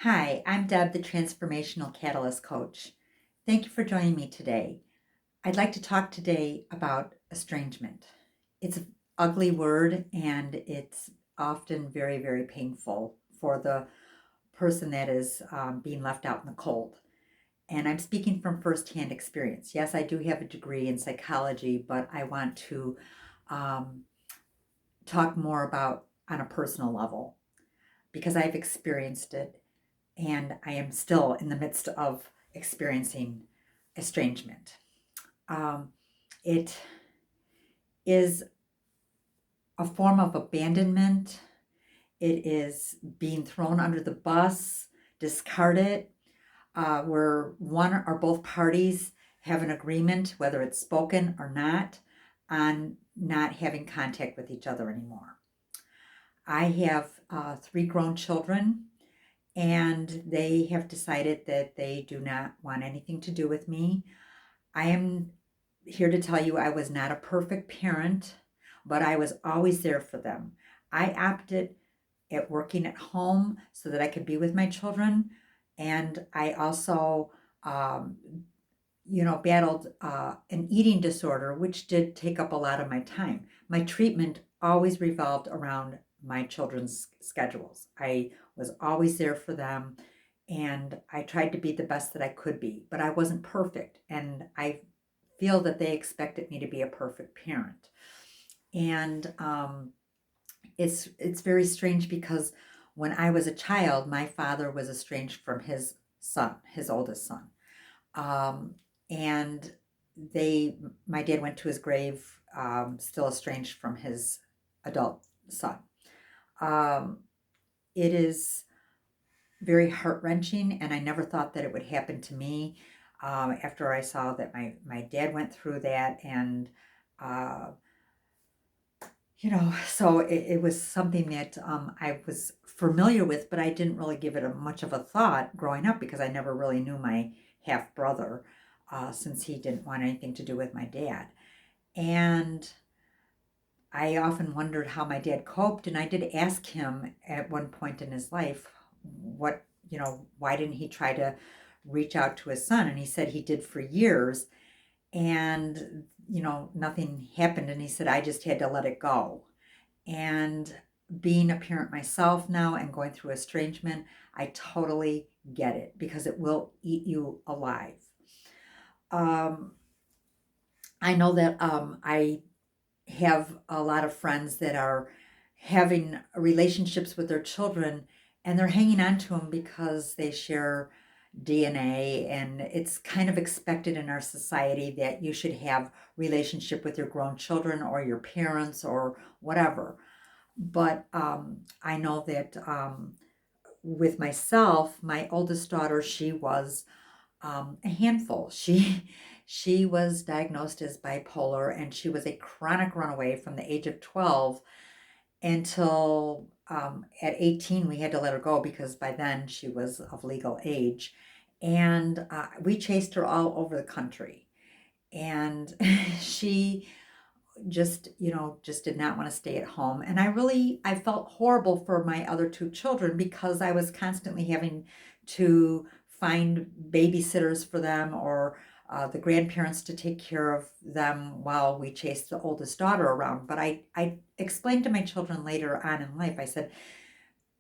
Hi, I'm Deb, the Transformational Catalyst Coach. Thank you for joining me today. I'd like to talk today about estrangement. It's an ugly word and it's often very, very painful for the person that is being left out in the cold. And I'm speaking from firsthand experience. Yes, I do have a degree in psychology, but I want to um, talk more about on a personal level because I've experienced it and I am still in the midst of experiencing estrangement. Um, it is a form of abandonment. It is being thrown under the bus, discarded, where one or both parties have an agreement, whether it's spoken or not, on not having contact with each other anymore. I have three grown children, and they have decided that they do not want anything to do with me. I am here to tell you I was not a perfect parent, but I was always there for them. I opted at working at home so that I could be with my children, and I also, um, battled an eating disorder, which did take up a lot of my time. My treatment always revolved around my children's schedules. I was always there for them, and I tried to be the best that I could be, but I wasn't perfect. And I feel that they expected me to be a perfect parent. And it's very strange because when I was a child, my father was estranged from his son, his oldest son. Um, and they, my dad went to his grave, still estranged from his adult son. Um, it is very heart wrenching, and I never thought that it would happen to me. After I saw that my dad went through that, and uh, so it was something that I was familiar with, but I didn't really give it much of a thought growing up because I never really knew my half brother, since he didn't want anything to do with my dad. And I often wondered how my dad coped, and I did ask him at one point in his life, why didn't he try to reach out to his son? And he said he did for years, and, nothing happened. And he said, I just had to let it go. And being a parent myself now and going through estrangement, I totally get it because it will eat you alive. Um, I know that I have a lot of friends that are having relationships with their children, and they're hanging on to them because they share DNA, and it's kind of expected in our society that you should have relationship with your grown children or your parents or whatever. But I know that with myself, my oldest daughter, she was a handful. She was diagnosed as bipolar, and she was a chronic runaway from the age of 12 until at 18 we had to let her go because by then she was of legal age, and we chased her all over the country, and she just did not want to stay at home. And I felt horrible for my other two children because I was constantly having to find babysitters for them, or the grandparents to take care of them while we chased the oldest daughter around. But I explained to my children later on in life, I said,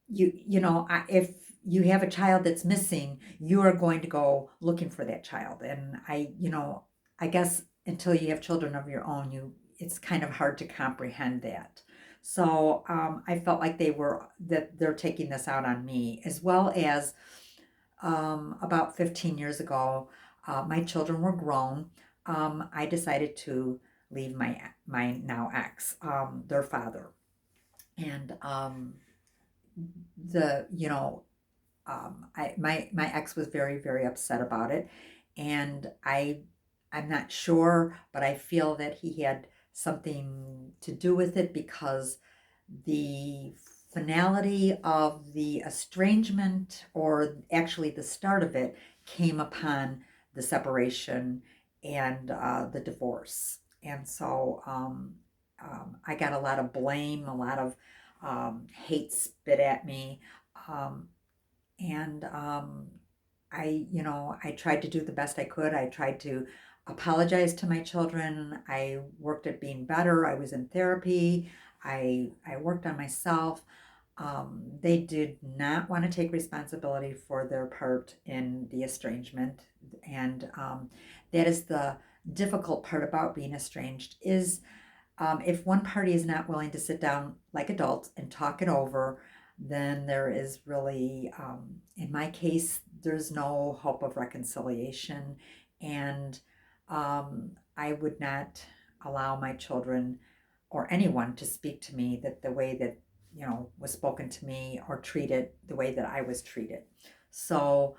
if you have a child that's missing, you are going to go looking for that child. And I guess until you have children of your own, it's kind of hard to comprehend that. So I felt like they're taking this out on me, as well as about 15 years ago, my children were grown. I decided to leave my now ex, their father, and the you know my ex was very, very upset about it, and I'm not sure, but I feel that he had something to do with it because the finality of the estrangement, or actually the start of it, came upon the separation and the divorce. And so I got a lot of blame, a lot of hate spit at me. Um, And I tried to do the best I could. I tried to apologize to my children. I worked at being better. I was in therapy. I worked on myself. They did not want to take responsibility for their part in the estrangement, and that is the difficult part about being estranged. Is if one party is not willing to sit down like adults and talk it over, then there is really, in my case, there's no hope of reconciliation. And I would not allow my children or anyone to speak to me that the way that, was spoken to me, or treated the way that I was treated. So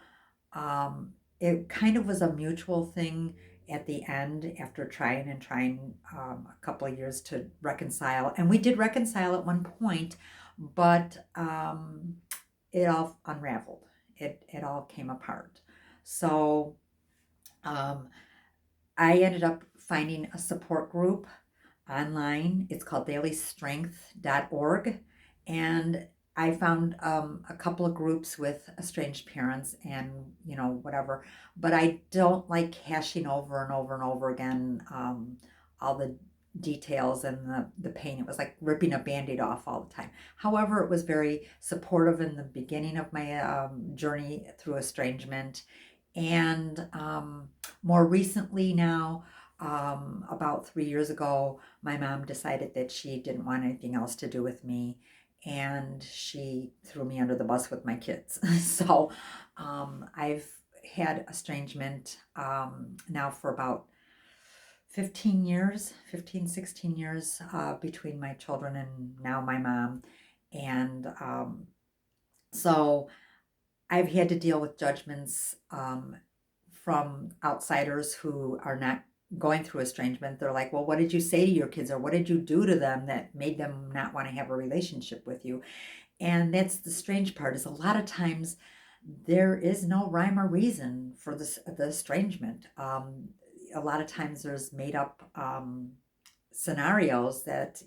um, it kind of was a mutual thing at the end after trying and trying a couple of years to reconcile. And we did reconcile at one point, but it all unraveled. It all came apart. So um, I ended up finding a support group online. It's called dailystrength.org. And I found a couple of groups with estranged parents and, whatever. But I don't like hashing over and over and over again all the details and the pain. It was like ripping a band-aid off all the time. However, it was very supportive in the beginning of my journey through estrangement. And more recently now, about 3 years ago, my mom decided that she didn't want anything else to do with me, and she threw me under the bus with my kids. So I've had estrangement now for about 15 years, 15, 16 years between my children and now my mom. And so I've had to deal with judgments from outsiders who are not going through estrangement. They're like, well, what did you say to your kids, or what did you do to them that made them not want to have a relationship with you? And that's the strange part, is a lot of times there is no rhyme or reason for the estrangement. A lot of times there's made up scenarios that,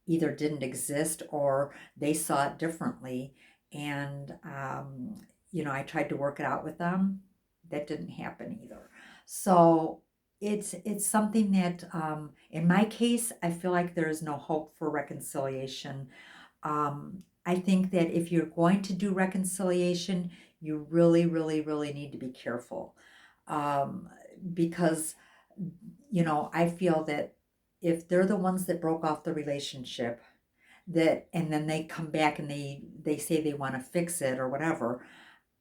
either didn't exist or they saw it differently. And I tried to work it out with them. That didn't happen either. So it's something that, in my case, I feel like there is no hope for reconciliation. I think that if you're going to do reconciliation, you really, really, really need to be careful, um, because I feel that if they're the ones that broke off the relationship, that and then they come back and they say they want to fix it or whatever.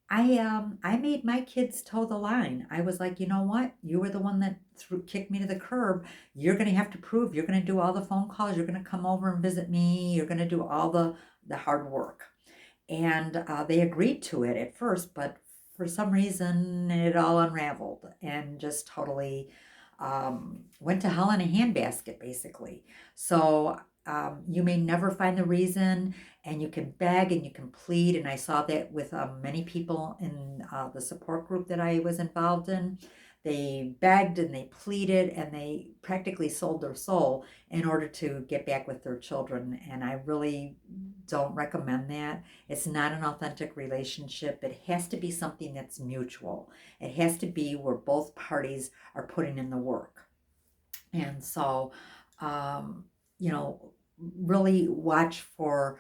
I made my kids toe the line. I was like, you know what? You were the one that kicked me to the curb. You're going to have to prove. You're going to do all the phone calls. You're going to come over and visit me. You're going to do all the hard work. And they agreed to it at first, but for some reason it all unraveled and just totally went to hell in a handbasket, basically. So you may never find the reason, and you can beg and you can plead. And I saw that with many people in the support group that I was involved in. They begged and they pleaded and they practically sold their soul in order to get back with their children. And I really don't recommend that. It's not an authentic relationship. It has to be something that's mutual. It has to be where both parties are putting in the work. And so, um, you know, really watch for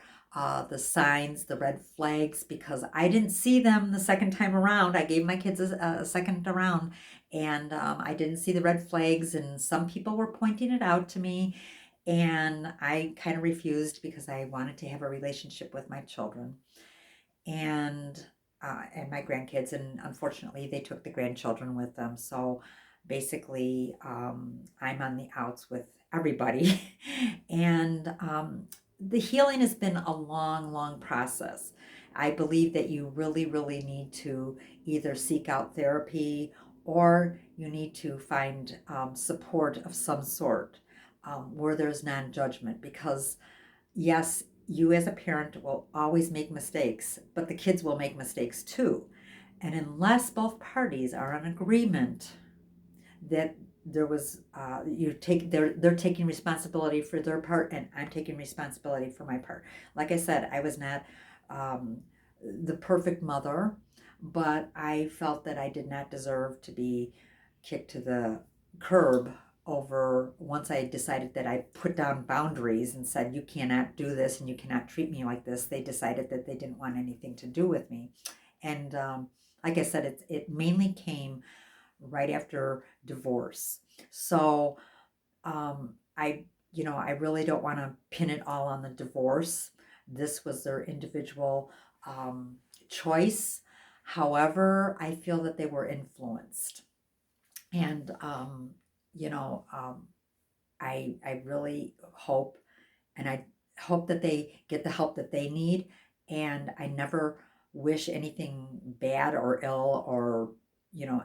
the signs, the red flags, because I didn't see them the second time around. I gave my kids a second around, and I didn't see the red flags, and some people were pointing it out to me, and I kind of refused because I wanted to have a relationship with my children and my grandkids, and unfortunately they took the grandchildren with them. So basically, I'm on the outs with everybody. And the healing has been a long, long process. I believe that you really, really need to either seek out therapy, or you need to find support of some sort, where there's non-judgment, because yes, you as a parent will always make mistakes, but the kids will make mistakes too. And unless both parties are in agreement that there was they're taking responsibility for their part and I'm taking responsibility for my part. Like I said, I was not um, the perfect mother, but I felt that I did not deserve to be kicked to the curb over once I decided that I put down boundaries and said, you cannot do this and you cannot treat me like this. They decided that they didn't want anything to do with me. And like I said, it mainly came right after divorce. So I really don't want to pin it all on the divorce. This was their individual um, choice. However, I feel that they were influenced. And, you know, um, I really hope, and I hope that they get the help that they need. And I never wish anything bad or ill or,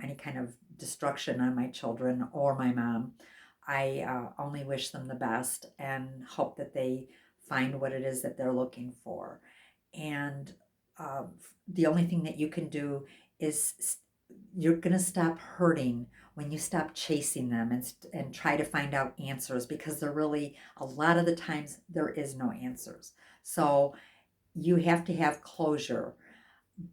any kind of destruction on my children or my mom. I only wish them the best and hope that they find what it is that they're looking for. And the only thing that you can do is you're going to stop hurting when you stop chasing them and try to find out answers, because there really, a lot of the times, there is no answers. So you have to have closure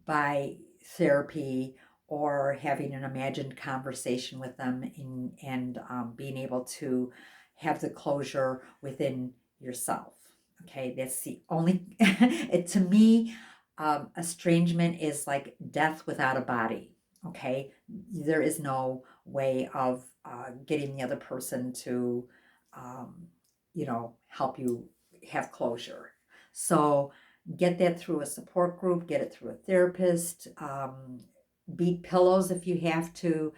by therapy or having an imagined conversation with them and being able to have the closure within yourself. Okay, that's the only, to me, estrangement is like death without a body. Okay, there is no way of getting the other person to, help you have closure. So get that through a support group, get it through a therapist, beat pillows if you have to,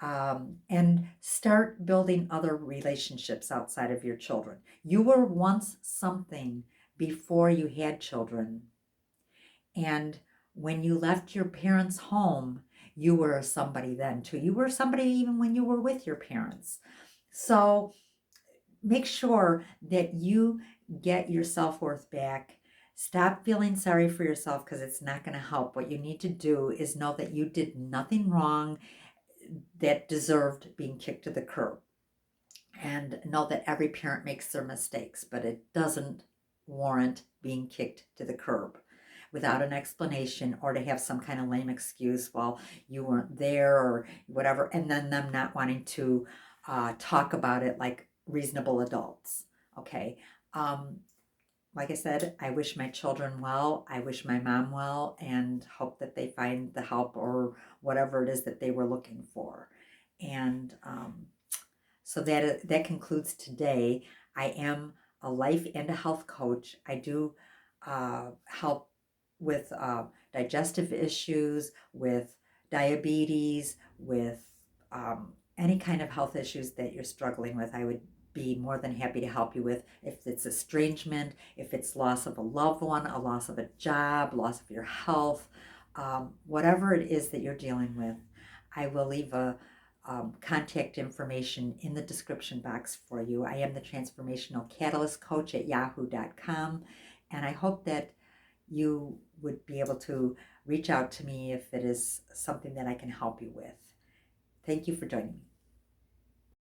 and start building other relationships outside of your children. You were once something before you had children. And when you left your parents' home, you were somebody then too. You were somebody even when you were with your parents. So make sure that you get your self-worth back. Stop feeling sorry for yourself, because it's not going to help. What you need to do is know that you did nothing wrong that deserved being kicked to the curb. And know that every parent makes their mistakes, but it doesn't warrant being kicked to the curb without an explanation, or to have some kind of lame excuse, well, you weren't there or whatever, and then them not wanting to talk about it like reasonable adults. Okay. Um, like I said, I wish my children well. I wish my mom well, and hope that they find the help or whatever it is that they were looking for. And so that concludes today. I am a life and a health coach. I do help with digestive issues, with diabetes, with any kind of health issues that you're struggling with. I would be more than happy to help you with. If it's estrangement, if it's loss of a loved one, a loss of a job, loss of your health, whatever it is that you're dealing with, I will leave a contact information in the description box for you. I am the Transformational Catalyst Coach at yahoo.com, and I hope that you would be able to reach out to me if it is something that I can help you with. Thank you for joining me.